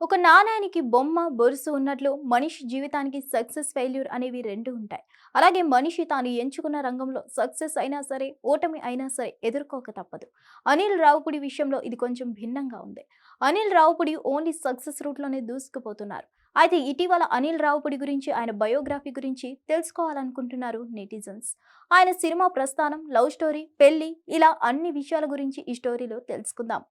ఒక నాణానికి బొమ్మ, బొరుసు ఉన్నట్లు మనిషి జీవితానికి సక్సెస్, ఫెయిల్యూర్ అనేవి రెండు ఉంటాయి. అలాగే మనిషి తాను ఎంచుకున్న రంగంలో సక్సెస్ అయినా సరే, ఓటమి అయినా సరే ఎదుర్కోక తప్పదు. అనిల్ రావుపుడి విషయంలో ఇది కొంచెం భిన్నంగా ఉంది. అనిల్ రావుపుడి ఓన్లీ సక్సెస్ రూట్‌లోనే దూసుకుపోతున్నారు. అయితే ఇటీవల అనిల్ రావుపుడి గురించి, ఆయన బయోగ్రఫీ గురించి తెలుసుకోవాలనుకుంటున్నారు నెటిజన్స్. ఆయన సినిమా ప్రస్థానం, లవ్ స్టోరీ, పెళ్లి ఇలా అన్ని విషయాల గురించి ఈ స్టోరీలో తెలుసుకుందాం.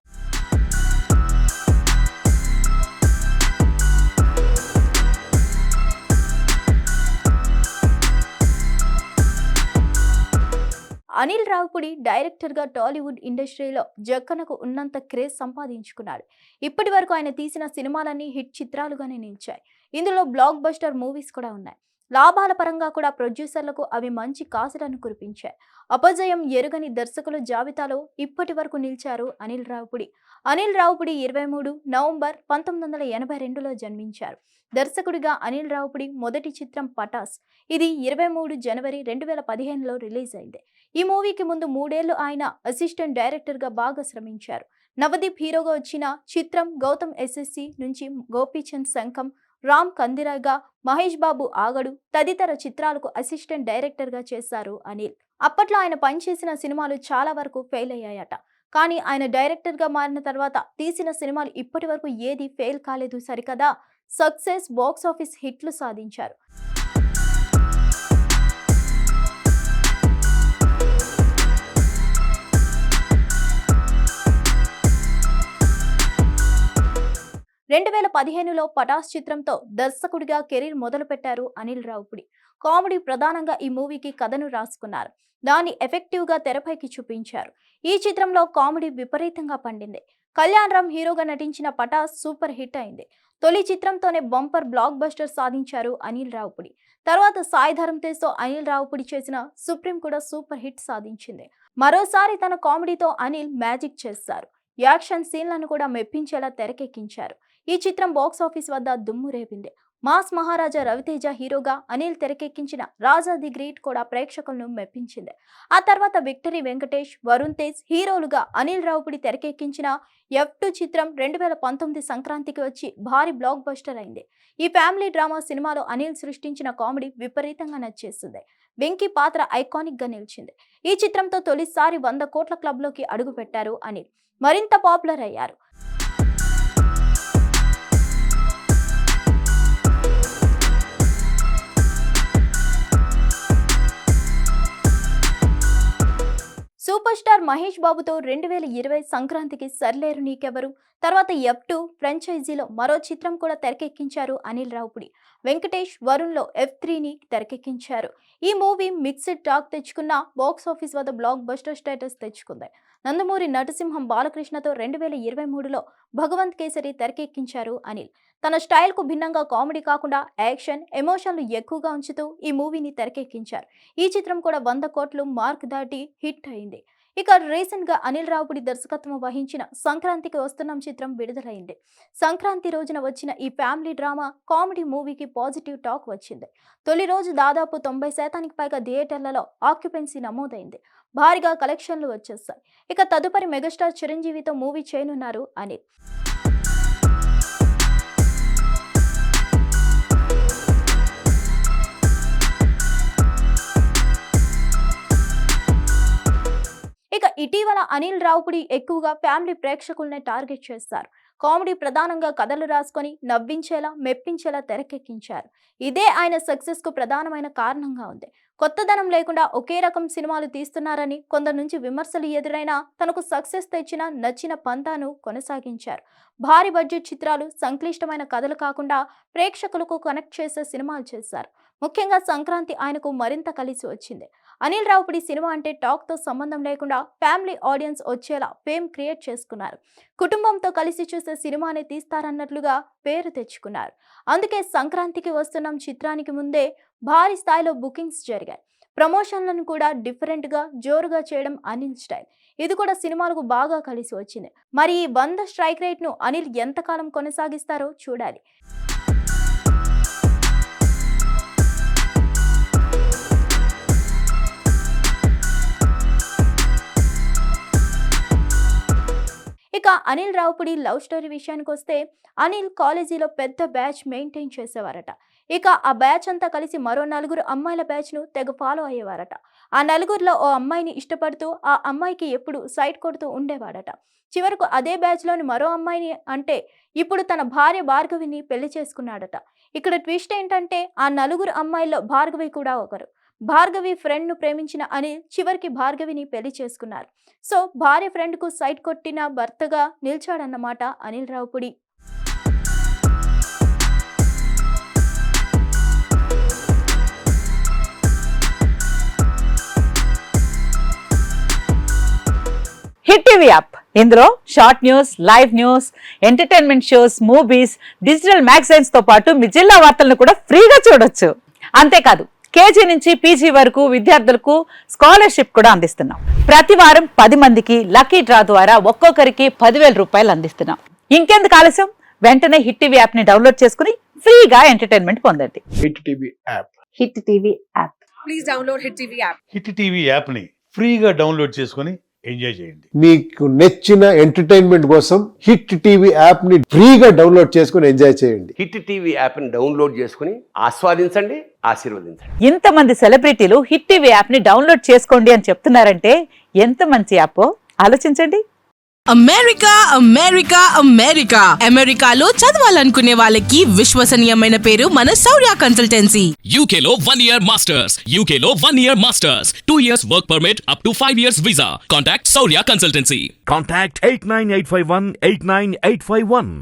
అనిల్ రావిపూడి డైరెక్టర్‌గా టాలీవుడ్ ఇండస్ట్రీలో జక్కనకు ఉన్నంత క్రేజ్ సంపాదించుకున్నాడు. ఇప్పటి వరకు ఆయన తీసిన సినిమాలన్నీ హిట్ చిత్రాలుగానే నిలిచాయి. ఇందులో బ్లాక్ బస్టర్ మూవీస్ కూడా ఉన్నాయి. లాభాల పరంగా కూడా ప్రొడ్యూసర్లకు అవి మంచి కాసులను కురిపించాయి. అపజయం ఎరుగని దర్శకుల జాబితాలో ఇప్పటి వరకు నిలిచారు అనిల్ రావిపూడి. అనిల్ రావిపూడి 23 నవంబర్ 1982లో జన్మించారు. దర్శకుడిగా అనిల్ రావిపూడి మొదటి చిత్రం పటాస్. ఇది 23 జనవరి 2015లో రిలీజ్ అయింది. ఈ మూవీకి ముందు 3 ఏళ్లు ఆయన అసిస్టెంట్ డైరెక్టర్‌గా బాగా శ్రమించారు. నవదీప్ హీరోగా వచ్చిన చిత్రం గౌతమ్ ఎస్ఎస్‌సి నుంచి గోపీచంద్ శంఖం, రామ్ కందిరాగా, మహేష్ బాబు ఆగడు తదితర చిత్రాలకు అసిస్టెంట్ డైరెక్టర్‌గా చేశారు అనిల్. అప్పట్లో ఆయన పనిచేసిన సినిమాలు చాలా వరకు ఫెయిల్ అయ్యాయట. కానీ ఆయన డైరెక్టర్‌గా మారిన తర్వాత తీసిన సినిమాలు ఇప్పటి వరకు ఏది ఫెయిల్ కాలేదు సరికదా, సక్సెస్, బాక్స్ ఆఫీస్ హిట్లు సాధించారు. 2015లో పటాస్ చిత్రంతో దర్శకుడిగా కెరీర్ మొదలుపెట్టారు అనిల్ రావిపూడి. కామెడీ ప్రధానంగా ఈ మూవీకి కథను రాసుకున్నారు. దాన్ని ఎఫెక్టివ్‌గా తెరపైకి చూపించారు. ఈ చిత్రంలో కామెడీ విపరీతంగా పండింది. కళ్యాణ్ రామ్ హీరోగా నటించిన పటాస్ సూపర్ హిట్ అయింది. తొలి చిత్రంతోనే బంపర్ బ్లాక్ బస్టర్ సాధించారు అనిల్ రావిపూడి. తర్వాత సాయి ధరమ్ తేజ్‌తో అనిల్ రావిపూడి చేసిన సుప్రీం కూడా సూపర్ హిట్ సాధించింది. మరోసారి తన కామెడీతో అనిల్ మ్యాజిక్ చేశారు. యాక్షన్ సీన్లను కూడా మెప్పించేలా తెరకెక్కించారు. ఈ చిత్రం బాక్స్ ఆఫీస్ వద్ద దుమ్ము రేపింది. మాస్ మహారాజా రవితేజ హీరోగా అనిల్ తెరకెక్కించిన రాజా ది గ్రేట్ కూడా ప్రేక్షకులను మెప్పించింది. ఆ తర్వాత విక్టరీ వెంకటేష్, వరుణ్ తేజ్ హీరోలుగా అనిల్ రావిపూడి తెరకెక్కించిన F2 చిత్రం 2019 సంక్రాంతికి వచ్చి భారీ బ్లాక్ బస్టర్ అయింది. ఈ ఫ్యామిలీ డ్రామా సినిమాలో అనిల్ సృష్టించిన కామెడీ విపరీతంగా నచ్చేస్తుంది. వెంకీ పాత్ర ఐకానిక్ గా నిలిచింది. ఈ చిత్రంతో తొలిసారి 100 కోట్ల క్లబ్లోకి అడుగుపెట్టారు అనిల్. మరింత పాపులర్ అయ్యారు. సూపర్ స్టార్ మహేష్ బాబుతో 2020 సంక్రాంతికి సర్లేరు నీకెవరు, తర్వాత F2 ఫ్రాంచైజీలో మరో చిత్రం కూడా తెరకెక్కించారు అనిల్ రావిపూడి. వెంకటేష్, వరుణ్లో F3ని తెరకెక్కించారు. ఈ మూవీ మిక్స్డ్ టాక్ తెచ్చుకున్న బాక్స్ ఆఫీస్ వద్ద బ్లాక్ బస్టర్ స్టేటస్ తెచ్చుకుంది. నందమూరి నటసింహం బాలకృష్ణతో 2023లో భగవంత్ కేసరి తెరకెక్కించారు అనిల్. తన స్టైల్కు భిన్నంగా కామెడీ కాకుండా యాక్షన్, ఎమోషన్లు ఎక్కువగా ఉంచుతూ ఈ మూవీని తెరకెక్కించారు. ఈ చిత్రం కూడా 100 కోట్లు మార్క్ దాటి హిట్ అయింది. ఇక రీసెంట్ గా అనిల్ రావిపూడి దర్శకత్వం వహించిన సంక్రాంతికి వస్తున్నాం చిత్రం విడుదలైంది. సంక్రాంతి రోజున వచ్చిన ఈ ఫ్యామిలీ డ్రామా కామెడీ మూవీకి పాజిటివ్ టాక్ వచ్చింది. తొలి రోజు దాదాపు 90% పైగా థియేటర్లలో ఆక్యుపెన్సీ నమోదైంది. భారీగా కలెక్షన్లు వచ్చేస్తాయి. ఇక తదుపరి మెగాస్టార్ చిరంజీవితో మూవీ చేయనున్నారు అనిల్. ఇక ఇటీవల అనిల్ రావిపూడి ఎక్కువగా ఫ్యామిలీ ప్రేక్షకులనే టార్గెట్ చేస్తారు. కామెడీ ప్రధానంగా కథలు రాసుకొని నవ్వించేలా, మెప్పించేలా తెరకెక్కించారు. ఇదే ఆయన సక్సెస్ కు ప్రధానమైన కారణంగా ఉంది. కొత్తదనం లేకుండా ఒకే రకం సినిమాలు తీస్తున్నారని కొందరి నుంచి విమర్శలు ఎదురైనా తనకు సక్సెస్ తెచ్చిన నచ్చిన పంతాను కొనసాగించారు. భారీ బడ్జెట్ చిత్రాలు, సంక్లిష్టమైన కథలు కాకుండా ప్రేక్షకులకు కనెక్ట్ చేసే సినిమాలు చేశారు. ముఖ్యంగా సంక్రాంతి ఆయనకు మరింత కలిసి వచ్చింది. అనిల్ రావిపూడి సినిమా అంటే టాక్ తో సంబంధం లేకుండా ఫ్యామిలీ ఆడియన్స్ వచ్చేలా ఫేమ్ క్రియేట్ చేసుకున్నారు. కుటుంబంతో కలిసి చూసే సినిమానే తీస్తారన్నట్లుగా పేరు తెచ్చుకున్నారు. అందుకే సంక్రాంతికి వస్తున్నాం చిత్రానికి ముందే భారీ స్థాయిలో బుకింగ్స్ జరిగాయి. ప్రమోషన్లను కూడా డిఫరెంట్ గా, జోరుగా చేయడం అనిల్ స్టైల్. ఇది కూడా సినిమాలకు బాగా కలిసి వచ్చింది. మరి ఈ 100 స్ట్రైక్ రేట్ ను అనిల్ ఎంతకాలం కొనసాగిస్తారో చూడాలి. ఇక అనిల్ రావుపుడి లవ్ స్టోరీ విషయానికి వస్తే అనిల్ కాలేజీలో పెద్ద బ్యాచ్ మెయింటైన్ చేసేవారట. ఇక ఆ బ్యాచ్ అంతా కలిసి మరో 4 అమ్మాయిల బ్యాచ్ను తెగ ఫాలో అయ్యేవారట. ఆ నలుగురిలో ఓ అమ్మాయిని ఇష్టపడుతూ ఆ అమ్మాయికి ఎప్పుడు సైట్ కొడుతూ ఉండేవాడట. చివరకు అదే బ్యాచ్లోని మరో అమ్మాయిని, అంటే ఇప్పుడు తన భార్య భార్గవిని పెళ్లి చేసుకున్నాడట. ఇక్కడ ట్విస్ట్ ఏంటంటే ఆ 4 అమ్మాయిల్లో భార్గవి కూడా ఒకరు. భార్గవి ఫ్రెండ్ను ప్రేమించిన అనిల్ చివరికి భార్గవిని పెళ్లి చేసుకున్నారు. సో భార్య ఫ్రెండ్కు సైట్ కొట్టిన భర్తగా నిలిచాడన్నమాట Anil Ravipudi. Hit TV app ఇందులో short news, live news, entertainment shows, movies, digital magazines తో పాటు మీ జిల్లా వార్తలను కూడా ఫ్రీగా చూడొచ్చు. అంతేకాదు కేజీ నుంచి పీజీ వరకు విద్యార్థులకు స్కాలర్షిప్ కూడా అందిస్తున్నాం. ప్రతి వారం 10 మందికి లక్కీ డ్రా ద్వారా ఒక్కొక్కరికి 10,000 రూపాయలు అందిస్తున్నాం. ఇంకెందుకు ఆలస్యం, వెంటనే హిట్ టీవీ యాప్ ని డౌన్లోడ్ చేసుకుని ఫ్రీగా ఎంటర్టైన్మెంట్ పొందండి. Hit TV app. Hit TV app. Please download hit TV app. Hit TV యాప్ని ఫ్రీగా డౌన్లోడ్ చేసుకొని ఎంజాయ్ చేయండి. మీకు నచ్చిన ఎంటర్టైన్మెంట్ కోసం హిట్ టీవీ యాప్ ని ఫ్రీగా డౌన్లోడ్ చేసుకొని ఎంజాయ్ చేయండి. హిట్ టీవీ యాప్ని డౌన్లోడ్ చేసుకుని ఆస్వాదించండి, ఆశీర్వదించండి. ఇంతమంది సెలబ్రిటీలు హిట్ టీవీ యాప్ ని డౌన్లోడ్ చేసుకోండి అని చెప్తున్నారంటే ఎంత మంచి యాప్ ఆలోచించండి. అమెరికా అమెరికా అమెరికా అమెరికాలో చదవాలనుకునే వాళ్ళకి విశ్వసనీయమైన పేరు మన శౌర్య కన్సల్టెన్సీ. UK లో 1 year masters, UK లో 1 year masters, 2 years work permit up to 5 years visa. Contact Saurya Consultancy. Contact 89851 89851.